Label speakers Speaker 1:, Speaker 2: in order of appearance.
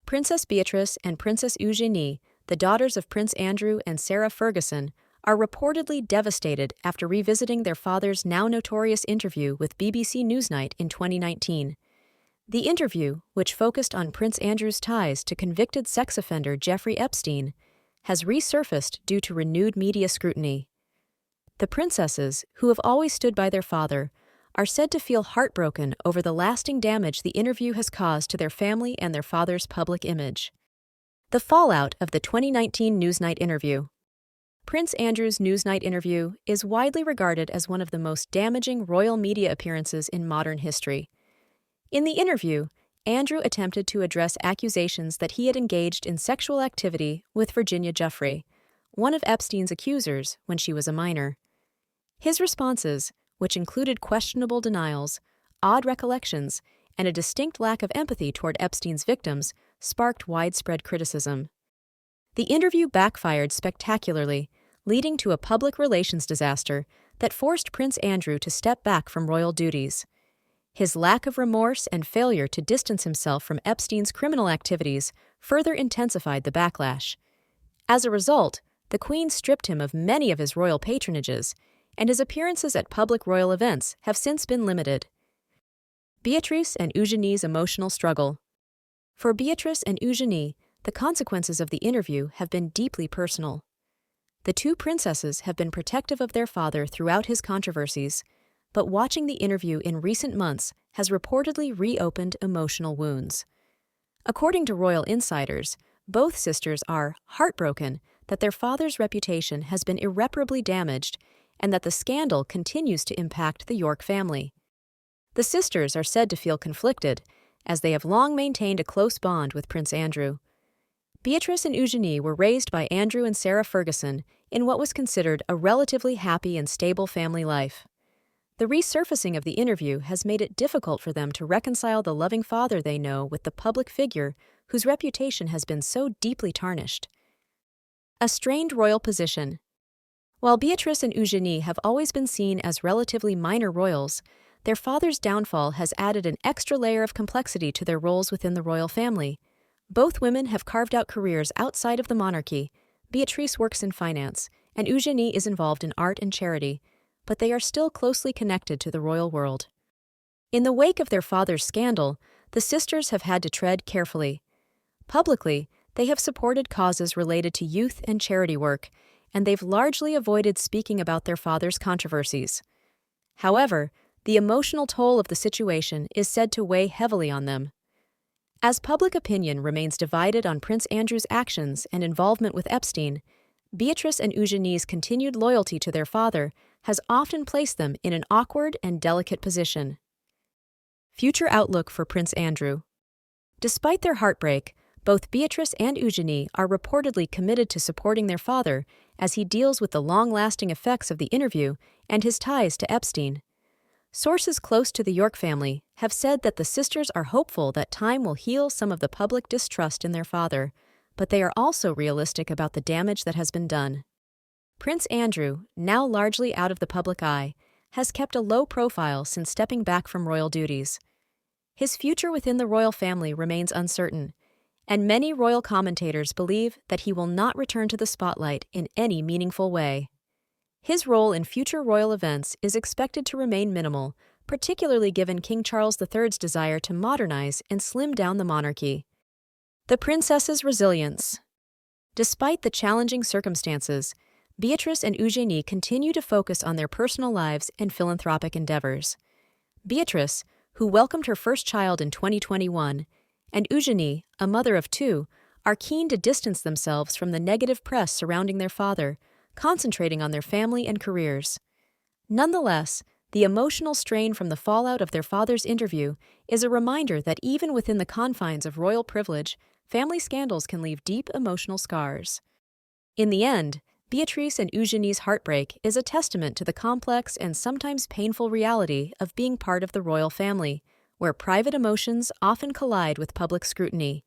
Speaker 1: Princess Beatrice and Princess Eugenie, the daughters of Prince Andrew and Sarah Ferguson, are reportedly devastated after revisiting their father's now-notorious interview with BBC Newsnight in 2019. The interview, which focused on Prince Andrew's ties to convicted sex offender Jeffrey Epstein, has resurfaced due to renewed media scrutiny. The princesses, who have always stood by their father, are said to feel heartbroken over the lasting damage the interview has caused to their family and their father's public image. The fallout of the 2019 Newsnight interview. Prince Andrew's Newsnight interview is widely regarded as one of the most damaging royal media appearances in modern history. In the interview, Andrew attempted to address accusations that he had engaged in sexual activity with Virginia Giuffre, one of Epstein's accusers when she was a minor. His responses, which included questionable denials, odd recollections, and a distinct lack of empathy toward Epstein's victims, sparked widespread criticism. The interview backfired spectacularly, leading to a public relations disaster that forced Prince Andrew to step back from royal duties. His lack of remorse and failure to distance himself from Epstein's criminal activities further intensified the backlash. As a result, the Queen stripped him of many of his royal patronages, and his appearances at public royal events have since been limited. Beatrice and Eugenie's emotional struggle. For Beatrice and Eugenie, the consequences of the interview have been deeply personal. The two princesses have been protective of their father throughout his controversies, but watching the interview in recent months has reportedly reopened emotional wounds. According to royal insiders, both sisters are heartbroken that their father's reputation has been irreparably damaged and that the scandal continues to impact the York family. The sisters are said to feel conflicted, as they have long maintained a close bond with Prince Andrew. Beatrice and Eugenie were raised by Andrew and Sarah Ferguson in what was considered a relatively happy and stable family life. The resurfacing of the interview has made it difficult for them to reconcile the loving father they know with the public figure whose reputation has been so deeply tarnished. A strained royal position. While Beatrice and Eugenie have always been seen as relatively minor royals, their father's downfall has added an extra layer of complexity to their roles within the royal family. Both women have carved out careers outside of the monarchy. Beatrice works in finance, and Eugenie is involved in art and charity, but they are still closely connected to the royal world. In the wake of their father's scandal, the sisters have had to tread carefully. Publicly, they have supported causes related to youth and charity work, and they've largely avoided speaking about their father's controversies. However, the emotional toll of the situation is said to weigh heavily on them. As public opinion remains divided on Prince Andrew's actions and involvement with Epstein, Beatrice and Eugenie's continued loyalty to their father has often placed them in an awkward and delicate position. Future outlook for Prince Andrew. Despite their heartbreak, both Beatrice and Eugenie are reportedly committed to supporting their father as he deals with the long-lasting effects of the interview and his ties to Epstein. Sources close to the York family have said that the sisters are hopeful that time will heal some of the public distrust in their father, but they are also realistic about the damage that has been done. Prince Andrew, now largely out of the public eye, has kept a low profile since stepping back from royal duties. His future within the royal family remains uncertain, and many royal commentators believe that he will not return to the spotlight in any meaningful way. His role in future royal events is expected to remain minimal, particularly given King Charles III's desire to modernize and slim down the monarchy. The princess's resilience. Despite the challenging circumstances, Beatrice and Eugenie continue to focus on their personal lives and philanthropic endeavors. Beatrice, who welcomed her first child in 2021, and Eugenie, a mother of two, are keen to distance themselves from the negative press surrounding their father, concentrating on their family and careers. Nonetheless, the emotional strain from the fallout of their father's interview is a reminder that even within the confines of royal privilege, family scandals can leave deep emotional scars. In the end, Beatrice and Eugenie's heartbreak is a testament to the complex and sometimes painful reality of being part of the royal family, where private emotions often collide with public scrutiny.